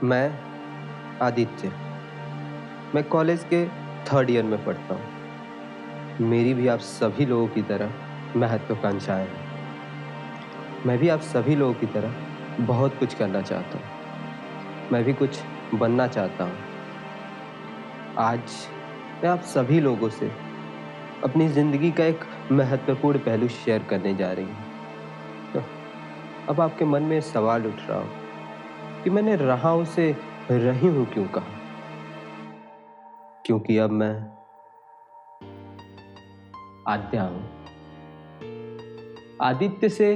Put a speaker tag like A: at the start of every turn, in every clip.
A: मैं आदित्य। मैं कॉलेज के थर्ड ईयर में पढ़ता हूँ। मेरी भी आप सभी लोगों की तरह महत्वाकांक्षाएं हैं। मैं भी आप सभी लोगों की तरह बहुत कुछ करना चाहता हूँ। मैं भी कुछ बनना चाहता हूँ। आज मैं आप सभी लोगों से अपनी जिंदगी का एक महत्वपूर्ण पहलू शेयर करने जा रही हूँ। अब आपके मन में सवाल उठ रहा हो कि मैंने रहा हूं से रही हूं क्यों कहा? क्योंकि अब मैं आद्या हूं। आदित्य से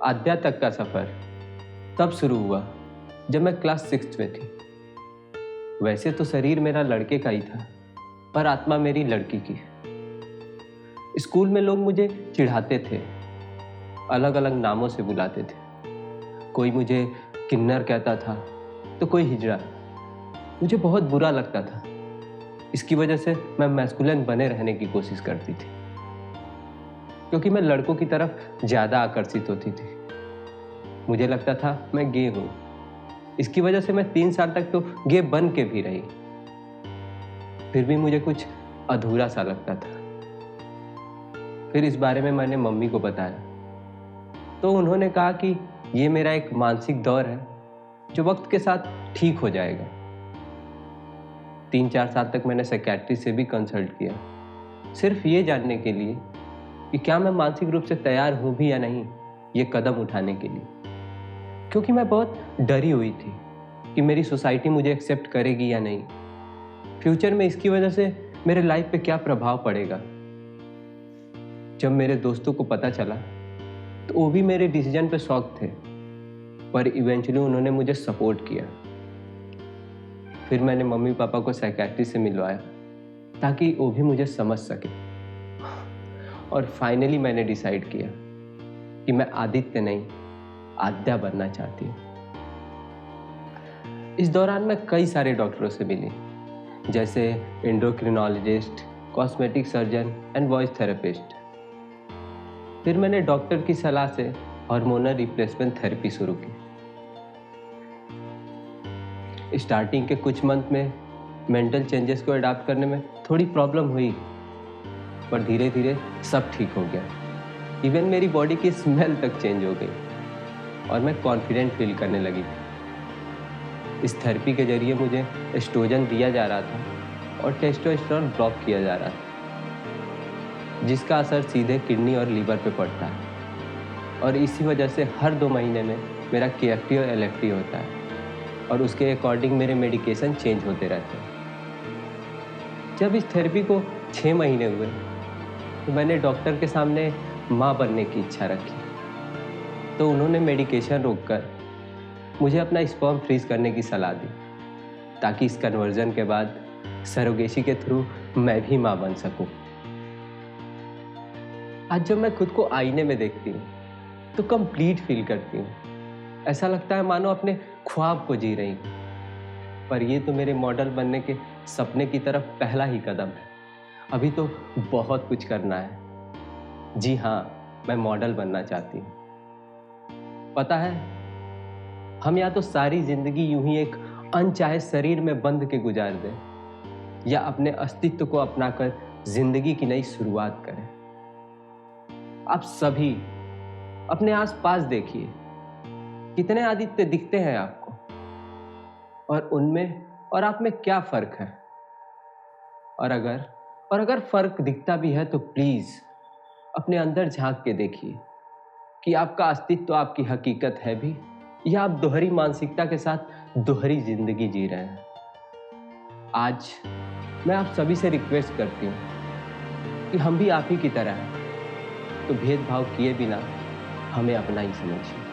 A: आद्या तक का सफर तब शुरू हुआ जब मैं क्लास 6 में थी। वैसे तो शरीर मेरा लड़के का ही था, पर आत्मा मेरी लड़की की। स्कूल में लोग मुझे चिढ़ाते थे, अलग अलग नामों से बुलाते थे। कोई मुझे किन्नर कहता था तो कोई हिजड़ा। मुझे बहुत बुरा लगता था। इसकी वजह से मैं मैस्कुलिन बने रहने की कोशिश करती थी, क्योंकि मैं लड़कों की तरफ ज्यादा आकर्षित होती थी। मुझे लगता था मैं गे हूं। इसकी वजह से मैं 3 साल तक तो गे बन के भी रही। फिर भी मुझे कुछ अधूरा सा लगता था। फिर इस बारे में मैंने मम्मी को बताया, तो उन्होंने कहा कि ये मेरा एक मानसिक दौर है जो वक्त के साथ ठीक हो जाएगा। 3-4 साल तक मैंने साइकियाट्रिस्ट से भी कंसल्ट किया, सिर्फ ये जानने के लिए कि क्या मैं मानसिक रूप से तैयार हूं भी या नहीं ये कदम उठाने के लिए। क्योंकि मैं बहुत डरी हुई थी कि मेरी सोसाइटी मुझे एक्सेप्ट करेगी या नहीं। फ्यूचर में इसकी वजह से मेरे लाइफ पे क्या प्रभाव पड़ेगा। जब मेरे दोस्तों को पता चला तो वो भी मेरे डिसीजन पे शॉक थे, पर इवेंचुअली उन्होंने मुझे सपोर्ट किया। फिर मैंने मम्मी पापा को साइकियाट्रिस्ट से मिलवाया ताकि वो भी मुझे समझ सके। और फाइनली मैंने डिसाइड किया कि मैं आदित्य नहीं, आद्या बनना चाहती हूँ। इस दौरान मैं कई सारे डॉक्टरों से मिली, जैसे endocrinologist, cosmetic surgeon and voice therapist. फिर मैंने डॉक्टर की सलाह से हार्मोनल रिप्लेसमेंट थेरेपी शुरू की। स्टार्टिंग के कुछ मंथ में मेंटल चेंजेस को अडॉप्ट करने में थोड़ी प्रॉब्लम हुई, पर धीरे धीरे सब ठीक हो गया। इवन मेरी बॉडी की स्मेल तक चेंज हो गई और मैं कॉन्फिडेंट फील करने लगी थी। इस थेरेपी के जरिए मुझे एस्ट्रोजन दिया जा रहा था और टेस्टोस्टेरोन ब्लॉक किया जा रहा था, जिसका असर सीधे किडनी और लीवर पे पड़ता है। और इसी वजह से हर 2 महीने में मेरा KFT और LFT होता है और उसके अकॉर्डिंग मेरे मेडिकेशन चेंज होते रहते हैं। जब इस थेरेपी को 6 महीने हुए तो मैंने डॉक्टर के सामने माँ बनने की इच्छा रखी। तो उन्होंने मेडिकेशन रोककर मुझे अपना स्पर्म फ्रीज करने की सलाह दी, ताकि इस कन्वर्जन के बाद सरोगेसी के थ्रू मैं भी माँ बन सकूं। आज जब मैं खुद को आईने में देखती हूँ तो कंप्लीट फील करती हूँ। ऐसा लगता है मानो अपने ख्वाब को जी रही हूँ। पर ये तो मेरे मॉडल बनने के सपने की तरफ पहला ही कदम है। अभी तो बहुत कुछ करना है। जी हाँ, मैं मॉडल बनना चाहती हूँ। पता है, हम या तो सारी जिंदगी यूं ही एक अनचाहे शरीर में बंध के गुजार दें, या अपने अस्तित्व को अपनाकर जिंदगी की नई शुरुआत करें। आप सभी अपने आसपास देखिए, कितने आदित्य दिखते हैं आपको, और उनमें और आप में क्या फर्क है। और अगर फर्क दिखता भी है तो प्लीज अपने अंदर झांक के देखिए कि आपका अस्तित्व आपकी हकीकत है भी, या आप दोहरी मानसिकता के साथ दोहरी जिंदगी जी रहे हैं। आज मैं आप सभी से रिक्वेस्ट करती हूँ कि हम भी आप ही की तरह हैं, तो भेदभाव किए बिना हमें अपना ही समझिए।